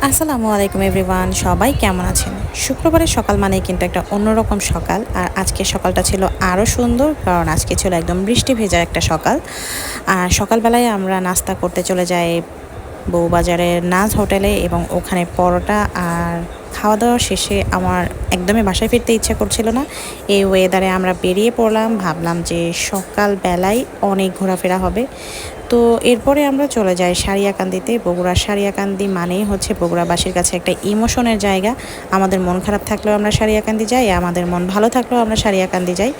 আসসালামু আলাইকুম এভরিওয়ান, সবাই কেমন আছেন? শুক্রবারের সকাল মানেই কিন্তু একটা অন্যরকম সকাল। আর আজকের সকালটা ছিল আরও সুন্দর, কারণ আজকে ছিল একদম বৃষ্টি ভেজা একটা সকাল। আর সকালবেলায় আমরা নাস্তা করতে চলে যাই বউবাজারের নাজ হোটেলে, এবং ওখানে পরোটা আর খাওয়া দাওয়া শেষে আমার একদমই বাসায় ফিরতে ইচ্ছা করছিল না। এই ওয়েদারে আমরা বেরিয়ে পড়লাম, ভাবলাম যে সকালবেলায় অনেক ঘোরাফেরা হবে। তো এরপরে আমরা চলে যাই সারিয়াকান্দিতে। বগুড়ার সারিয়াকান্দি মানেই হচ্ছে বগুড়াবাসীর কাছে একটা ইমোশনের জায়গা। আমাদের মন খারাপ থাকলেও আমরা সারিয়াকান্দি যাই, আমাদের মন ভালো থাকলেও আমরা সারিয়াকান্দি যাই,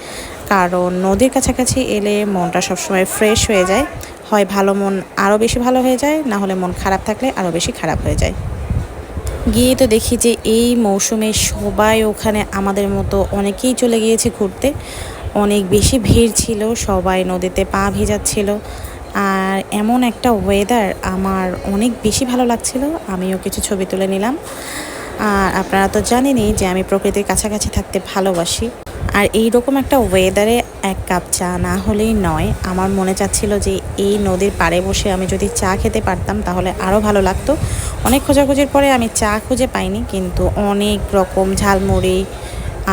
কারণ নদীর কাছাকাছি এলে মনটা সবসময় ফ্রেশ হয়ে যায়। হয় ভালো মন আরও বেশি ভালো হয়ে যায়, না হলে মন খারাপ থাকলে আরও বেশি খারাপ হয়ে যায়। গিয়ে তো দেখি যে এই মৌসুমে সবাই ওখানে আমাদের মতো অনেকেই চলে গিয়েছে ঘুরতে। অনেক বেশি ভিড় ছিল, সবাই নদীতে পা ভিজাচ্ছিল। আর এমন একটা ওয়েদার আমার অনেক বেশি ভালো লাগছিল। আমিও কিছু ছবি তুলে নিলাম। আর আপনারা তো জানেনই যে আমি প্রকৃতির কাছাকাছি থাকতে ভালোবাসি। আর এই রকম একটা ওয়েদারে এক কাপ চা না হলেই নয়। আমার মনে চাচ্ছিল যে এই নদীর পাড়ে বসে আমি যদি চা খেতে পারতাম তাহলে আরও ভালো লাগতো। অনেক খোঁজাখুঁজির পরে আমি চা খুঁজে পাইনি, কিন্তু অনেক রকম ঝালমুড়ি,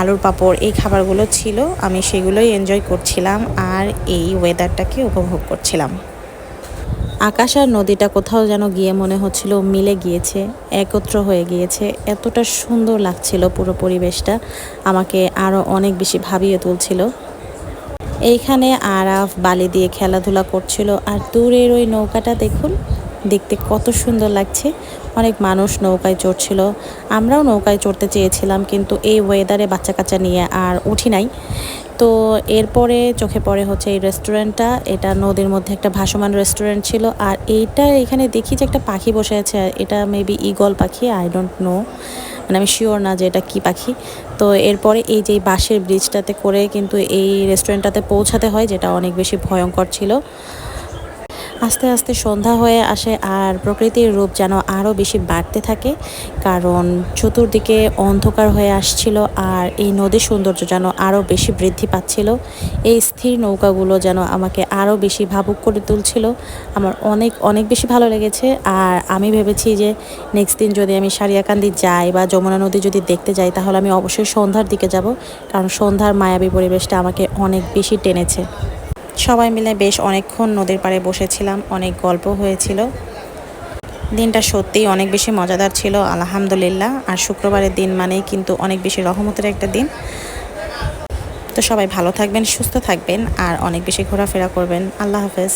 আলুর পাঁপড় এই খাবারগুলো ছিল। আমি সেগুলোই এনজয় করছিলাম আর এই ওয়েদারটাকে উপভোগ করছিলাম। আকাশ আর নদীটা কোথাও যেন গিয়ে মনে হচ্ছিল মিলে গিয়েছে, একত্র হয়ে গিয়েছে। এতটা সুন্দর লাগছিল পুরো পরিবেশটা, আমাকে আরও অনেক বেশি ভাবিয়ে তুলছিল। এইখানে আরাফ বালি দিয়ে খেলাধুলা করছিল, আর দূরের ওই নৌকাটা দেখুন, দেখতে কত সুন্দর লাগছে। অনেক মানুষ নৌকায় চড়ছিল, আমরাও নৌকায় চড়তে চেয়েছিলাম, কিন্তু এই ওয়েদারে বাচ্চা কাচ্চা নিয়ে আর উঠি নাই। তো এরপরে চোখে পড়ে হচ্ছে এই রেস্টুরেন্টটা। এটা নদীর মধ্যে একটা ভাসমান রেস্টুরেন্ট ছিল। আর এখানে দেখি যে একটা পাখি বসে আছে, এটা মেবি ঈগল পাখি, আই ডোন্ট নো, মানে আমি শিওর না যে এটা কী পাখি। তো এরপরে এই যে বাঁশের ব্রিজটাতে করে কিন্তু এই রেস্টুরেন্টটাতে পৌঁছাতে হয়, যেটা অনেক বেশি ভয়ঙ্কর ছিল। আস্তে আস্তে সন্ধ্যা হয়ে আসে, আর প্রকৃতির রূপ যেন আরও বেশি বাড়তে থাকে, কারণ চতুর্দিকে অন্ধকার হয়ে আসছিল। আর এই নদীর সৌন্দর্য যেন আরও বেশি বৃদ্ধি পাচ্ছিল। এই স্থির নৌকাগুলো যেন আমাকে আরও বেশি ভাবুক করে তুলছিল। আমার অনেক অনেক বেশি ভালো লেগেছে। আর আমি ভেবেছি যে নেক্সট দিন যদি আমি সারিয়াকান্দি যাই বা যমুনা নদী যদি দেখতে যাই, তাহলে আমি অবশ্যই সন্ধ্যার দিকে যাব, কারণ সন্ধ্যার মায়াবী পরিবেশটা আমাকে অনেক বেশি টেনেছে। সবাই মিলে বেশ অনেকক্ষণ নদীর পাড়ে বসেছিলাম, অনেক গল্প হয়েছিল। দিনটা সত্যিই অনেক বেশি মজাদার ছিল, আলহামদুলিল্লাহ। আর শুক্রবারের দিন মানেই কিন্তু অনেক বেশি রহমতের একটা দিন। তো সবাই ভালো থাকবেন, সুস্থ থাকবেন, আর অনেক বেশি ঘোরাফেরা করবেন। আল্লাহ হাফেজ।